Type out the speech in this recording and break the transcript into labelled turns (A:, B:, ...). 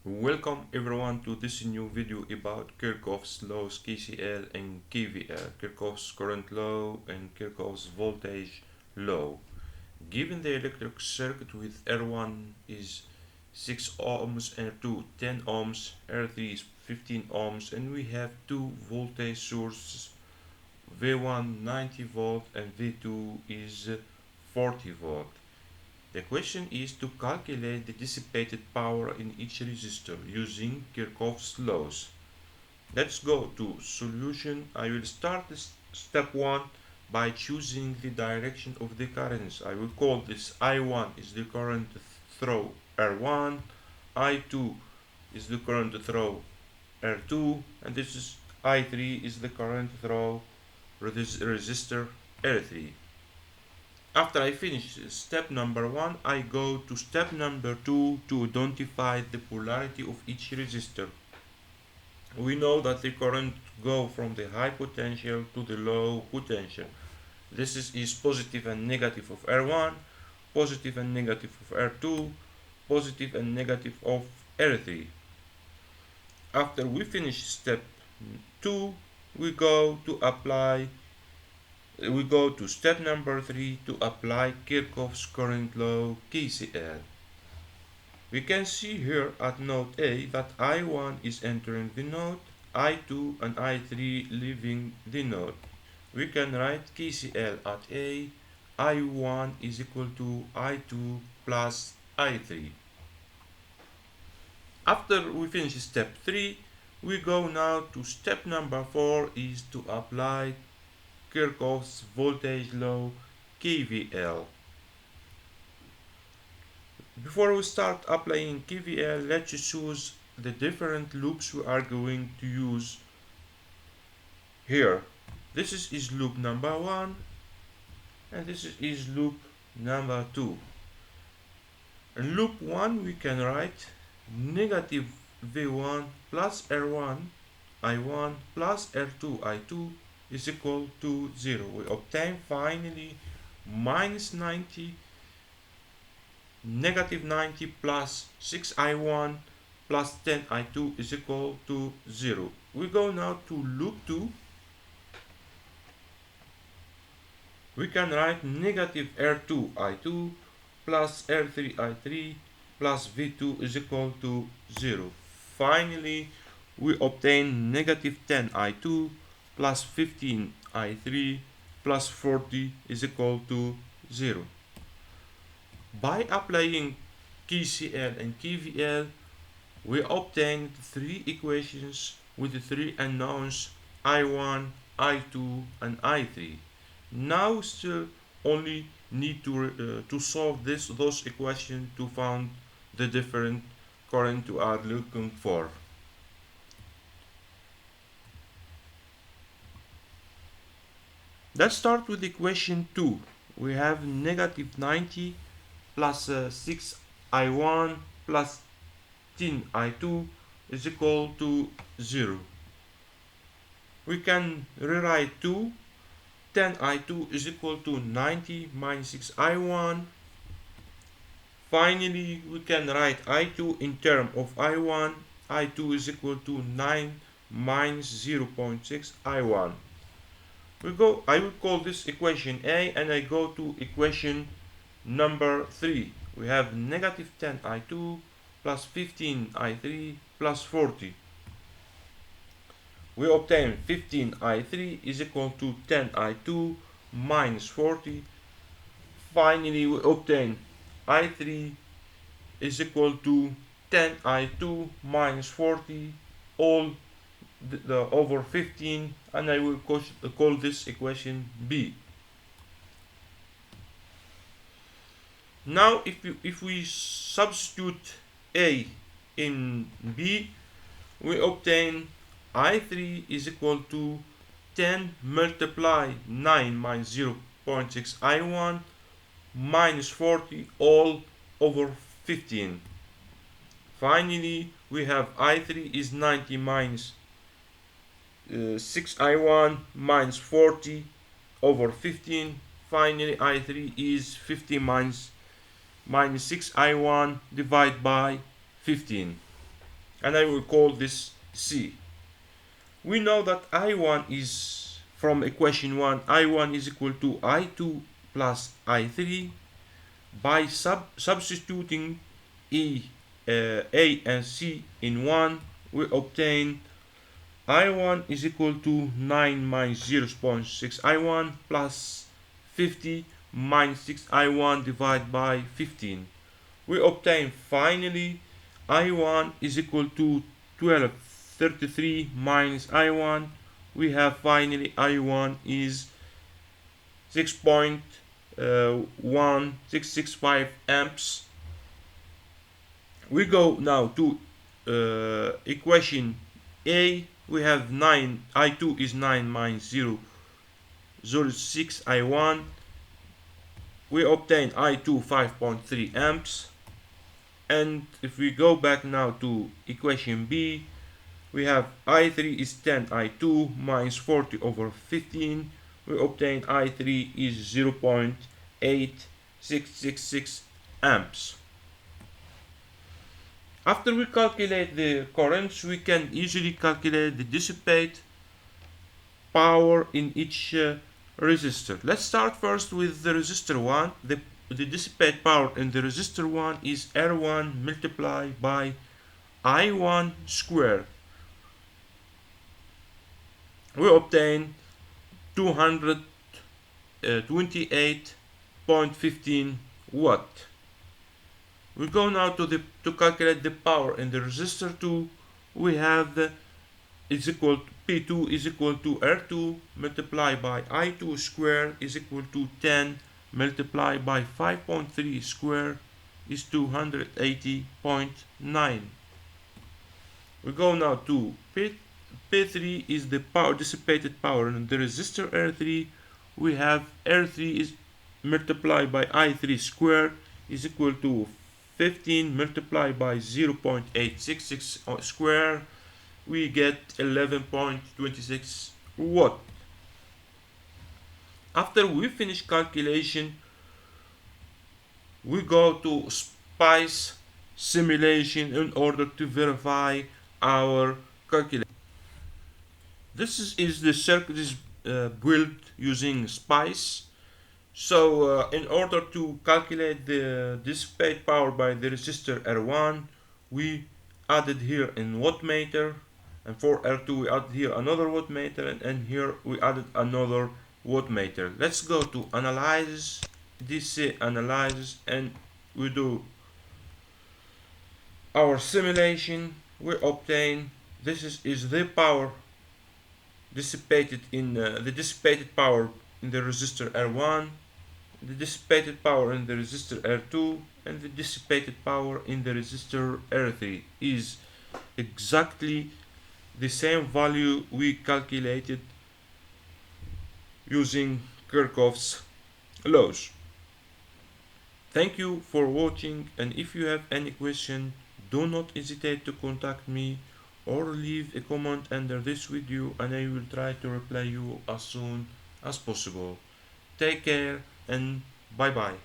A: Welcome everyone to this new video about Kirchhoff's laws KCL and KVL, Kirchhoff's current law and Kirchhoff's voltage law. Given the electric circuit with R1 is 6 ohms, R2 10 ohms, R3 is 15 ohms, and we have two voltage sources, V1 90 volt and V2 is 40 volt. The question is to calculate the dissipated power in each resistor using Kirchhoff's laws. Let's go to solution. I will start this step 1 by choosing the direction of the currents. I will call this I1 is the current through R1, I2 is the current through R2, and this is I3 is the current through resistor R3. After I finish step number 1, I go to step number 2 to identify the polarity of each resistor. We know that the current go from the high potential to the low potential. This is positive and negative of R1, positive and negative of R2, positive and negative of R3. After we finish step 2, we go to step number 3 to apply Kirchhoff's current law KCL. We can see here at node A that I1 is entering the node, I2 and I3 leaving the node. We can write KCL at A, I1 is equal to I2 plus I3. After we finish step 3, we go now to step number 4 is to apply Kirchhoff's voltage law KVL. Before we start applying KVL, let's choose the different loops we are going to use here. This is loop number 1 and this is loop number 2. In loop 1 we can write negative V1 plus R1 I1 plus R2 I2 is equal to 0. We obtain finally minus 90, negative 90 plus 6I1 plus 10I2 is equal to 0. We go now to loop 2. We can write negative R2 I2 plus R3 I3 plus V2 is equal to 0. Finally, we obtain negative 10 I2 plus 15 I3 plus 40 is equal to 0. By applying KCL and KVL, we obtain three equations with the three unknowns I1, I2 and I3. Now still only need to solve those equations to find the different current we are looking for. Let's start with equation 2. We have negative 90 plus 6I1 plus 10I2 is equal to 0. We can rewrite 2. 10I2 is equal to 90 minus 6I1. Finally, we can write I2 in terms of I1. I2 is equal to 9 minus 0.6 I1. I will call this equation A, and I go to equation number 3. We have negative 10I2 plus 15I3 plus 40. We obtain 15I3 is equal to 10I2 minus 40. Finally, we obtain I3 is equal to 10I2 minus 40 all over 15, and I will call this equation B. Now if we substitute A in B, we obtain I3 is equal to 10 multiply 9 minus 0.6 I1 minus 40 all over 15. Finally, we have I3 is 90 minus 6I1 minus 40 over 15. Finally, I3 is 50 minus 6I1 divided by 15. and I will call this C. We know that I1 is, from equation 1, I1 is equal to I2 plus I3. By substituting A and C in 1, we obtain I1 is equal to 9 minus 0.6 I1 plus 50 minus 6 I1 divided by 15. We obtain finally I1 is equal to 1233 minus I1. We have finally I1 is 6.1665 amps. We go now to equation A. We have 9 I2 is 9 minus 0.06 I1. We obtain I2 5.3 amps. And if we go back now to equation B, we have I3 is 10 I2 minus 40 over 15. We obtain I3 is 0.8666 amps. After we calculate the currents, we can easily calculate the dissipate power in each resistor. Let's start first with the resistor 1. The dissipate power in the resistor 1 is R1 multiplied by I1 squared. We obtain 228.15 watt. We go now to calculate the power in the resistor 2. We have is equal to P2 is equal to R2 multiplied by I2 square is equal to 10 multiplied by 5.3 square is 280.9. We go now to P3 is the power dissipated power in the resistor R3. We have R3 is multiplied by I3 square is equal to 15 multiplied by 0.866 square. We get 11.26 watt. After we finish calculation, we go to SPICE simulation in order to verify our calculation. This is the circuit is built using SPICE. So in order to calculate the dissipate power by the resistor R1, we added here in wattmeter, and for R2 we added here another wattmeter, and here we added another wattmeter. Let's go to analysis, DC analysis, and we do our simulation. We obtain this is the power dissipated in the dissipated power in the resistor R1, the dissipated power in the resistor R2, and the dissipated power in the resistor R3 is exactly the same value we calculated using Kirchhoff's laws. Thank you for watching, and if you have any question, do not hesitate to contact me or leave a comment under this video, and I will try to reply you as soon as possible. Take care and bye bye.